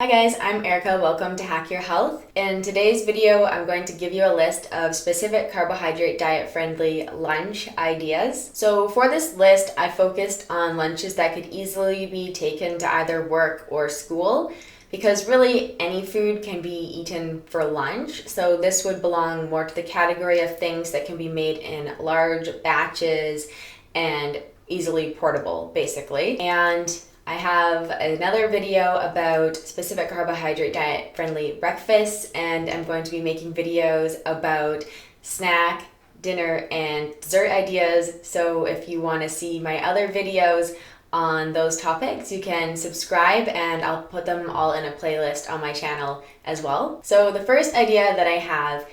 Hi guys, I'm Erica. Welcome to Hack Your Health. In today's video, I'm going to give you a list of specific carbohydrate diet friendly lunch ideas. So for this list, I focused on lunches that could easily be taken to either work or school, because really any food can be eaten for lunch. So this would belong more to the category of things that can be made in large batches and easily portable, basically. And I have another video about specific carbohydrate diet friendly breakfasts, and I'm going to be making videos about snack, dinner, and dessert ideas. So if you want to see my other videos on those topics, you can subscribe and I'll put them all in a playlist on my channel as well. So the first idea that I have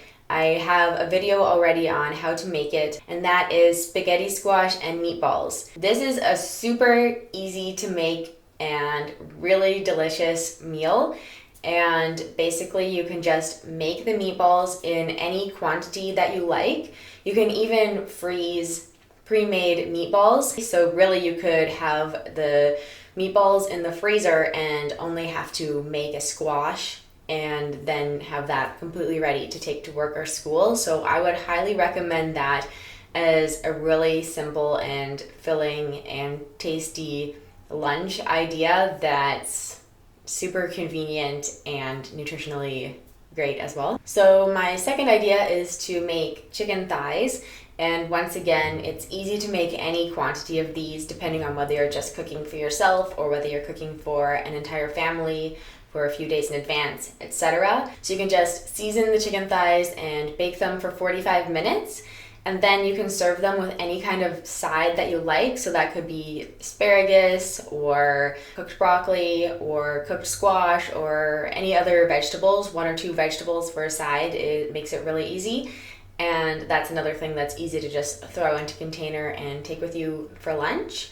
a video already on how to make it, and that is spaghetti squash and meatballs. This is a super easy to make and really delicious meal. And basically you can just make the meatballs in any quantity that you like. You can even freeze pre-made meatballs. So really you could have the meatballs in the freezer and only have to make a squash and then have that completely ready to take to work or school. So I would highly recommend that as a really simple and filling and tasty lunch idea that's super convenient and nutritionally great as well. So my second idea is to make chicken thighs. And once again, it's easy to make any quantity of these depending on whether you're just cooking for yourself or whether you're cooking for an entire family for a few days in advance, etc. So you can just season the chicken thighs and bake them for 45 minutes. And then you can serve them with any kind of side that you like. So that could be asparagus or cooked broccoli or cooked squash or any other vegetables, 1 or 2 vegetables for a side. It makes it really easy. And that's another thing that's easy to just throw into a container and take with you for lunch.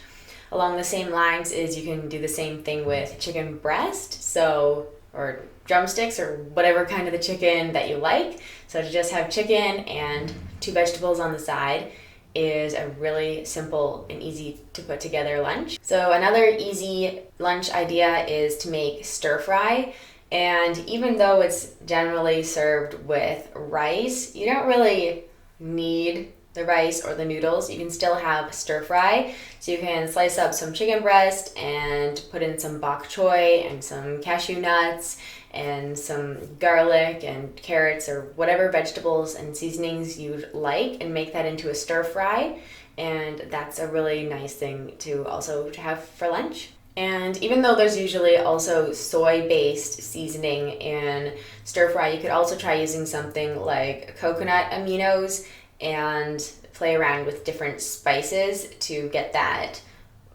Along the same lines is you can do the same thing with chicken breast, or drumsticks or whatever kind of the chicken that you like. So to just have chicken and 2 vegetables on the side is a really simple and easy to put together lunch. So another easy lunch idea is to make stir fry. And even though it's generally served with rice, you don't really need the rice or the noodles. You can still have stir fry. So you can slice up some chicken breast and put in some bok choy and some cashew nuts and some garlic and carrots or whatever vegetables and seasonings you'd like, and make that into a stir fry. And that's a really nice thing to also to have for lunch. And even though there's usually also soy-based seasoning in stir fry, you could also try using something like coconut aminos and play around with different spices to get that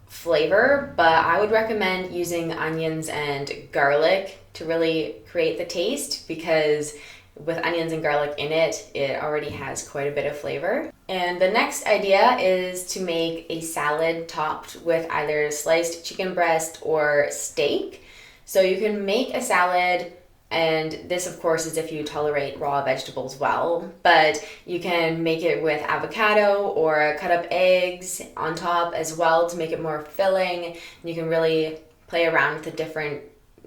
flavor. But I would recommend using onions and garlic to really create the taste, because with onions and garlic in it, it already has quite a bit of flavor. And the next idea is to make a salad topped with either sliced chicken breast or steak. So you can make a salad, and this of course is if you tolerate raw vegetables well, but you can make it with avocado or cut up eggs on top as well to make it more filling. And you can really play around with the different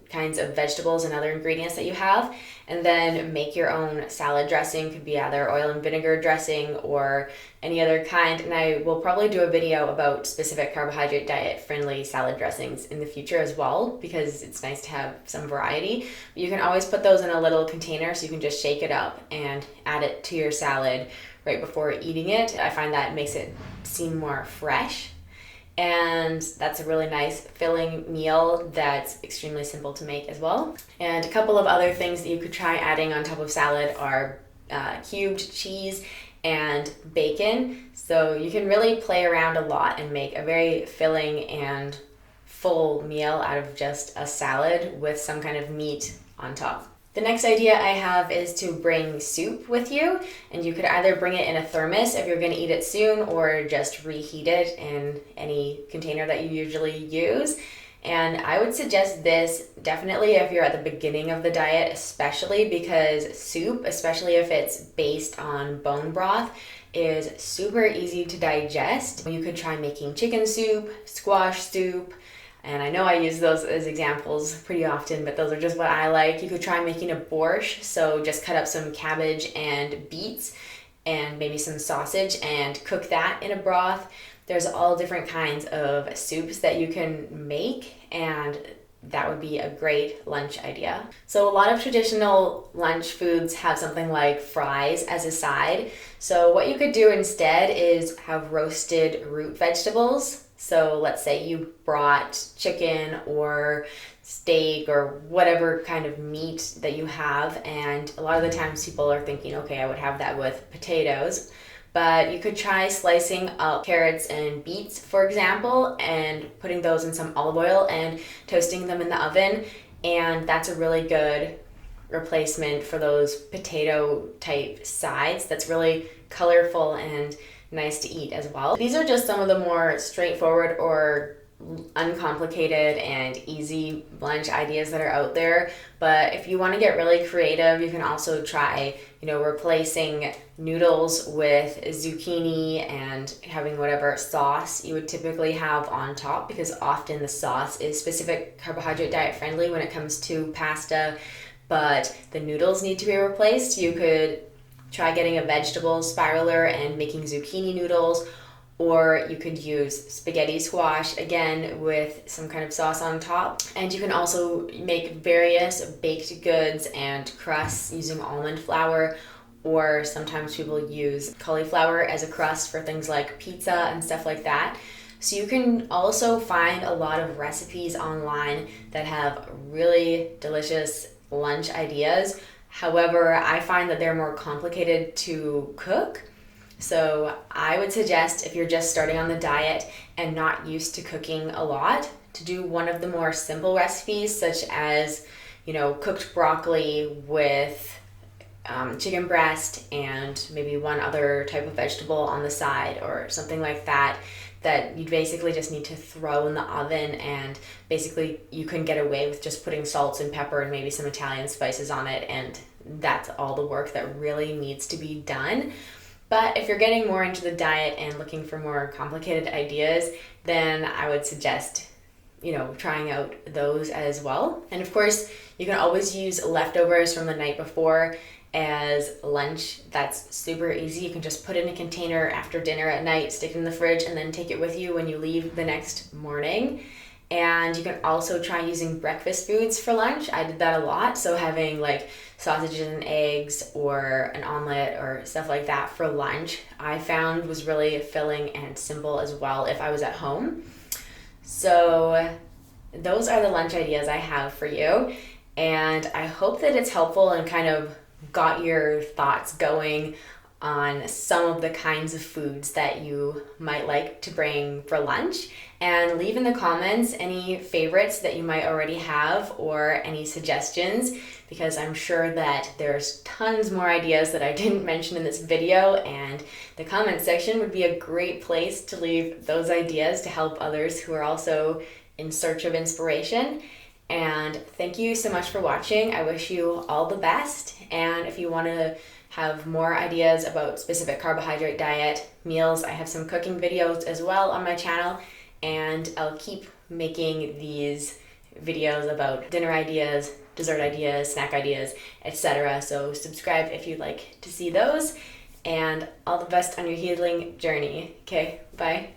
kinds of vegetables and other ingredients that you have, and then make your own salad dressing. Could be either oil and vinegar dressing or any other kind. And I will probably do a video about specific carbohydrate diet friendly salad dressings in the future as well, because it's nice to have some variety. But you can always put those in a little container so you can just shake it up and add it to your salad right before eating it. I find that makes it seem more fresh. And that's a really nice filling meal that's extremely simple to make as well. And a couple of other things that you could try adding on top of salad are cubed cheese and bacon. So you can really play around a lot and make a very filling and full meal out of just a salad with some kind of meat on top. The next idea I have is to bring soup with you, and you could either bring it in a thermos if you're going to eat it soon, or just reheat it in any container that you usually use. And I would suggest this definitely if you're at the beginning of the diet, especially because soup, especially if it's based on bone broth, is super easy to digest. You could try making chicken soup, squash soup, And I know I use those as examples pretty often, but those are just what I like. You could try making a borscht, so just cut up some cabbage and beets and maybe some sausage and cook that in a broth. There's all different kinds of soups that you can make, and that would be a great lunch idea. So a lot of traditional lunch foods have something like fries as a side. So what you could do instead is have roasted root vegetables. So let's say you brought chicken or steak or whatever kind of meat that you have, and a lot of the times people are thinking, okay, I would have that with potatoes. But you could try slicing up carrots and beets, for example, and putting those in some olive oil and toasting them in the oven. And that's a really good replacement for those potato type sides. That's really colorful and nice to eat as well. These are just some of the more straightforward or uncomplicated and easy lunch ideas that are out there. But if you want to get really creative, you can also try, replacing noodles with zucchini and having whatever sauce you would typically have on top, because often the sauce is Specific Carbohydrate Diet friendly when it comes to pasta, but the noodles need to be replaced. You could try getting a vegetable spiraler and making zucchini noodles, or you could use spaghetti squash, again, with some kind of sauce on top. And you can also make various baked goods and crusts using almond flour, or sometimes people use cauliflower as a crust for things like pizza and stuff like that. So you can also find a lot of recipes online that have really delicious lunch ideas. However, I find that they're more complicated to cook. So I would suggest, if you're just starting on the diet and not used to cooking a lot, to do one of the more simple recipes, such as, cooked broccoli with chicken breast and maybe one other type of vegetable on the side or something like that, that you basically just need to throw in the oven, and basically you can get away with just putting salts and pepper and maybe some Italian spices on it, and that's all the work that really needs to be done. But if you're getting more into the diet and looking for more complicated ideas, then I would suggest, trying out those as well. And of course, you can always use leftovers from the night before as lunch. That's super easy. You can just put it in a container after dinner at night, stick it in the fridge, and then take it with you when you leave the next morning. And you can also try using breakfast foods for lunch. I did that a lot. So having like sausages and eggs or an omelet or stuff like that for lunch, I found was really filling and simple as well if I was at home. So those are the lunch ideas I have for you. And I hope that it's helpful and kind of got your thoughts going on some of the kinds of foods that you might like to bring for lunch. And leave in the comments any favorites that you might already have or any suggestions, because I'm sure that there's tons more ideas that I didn't mention in this video, and the comment section would be a great place to leave those ideas to help others who are also in search of inspiration. And thank you so much for watching. I wish you all the best. And if you want to have more ideas about Specific Carbohydrate Diet meals, I have some cooking videos as well on my channel, and I'll keep making these videos about dinner ideas, dessert ideas, snack ideas, etc. So subscribe if you'd like to see those, and all the best on your healing journey. Okay, bye.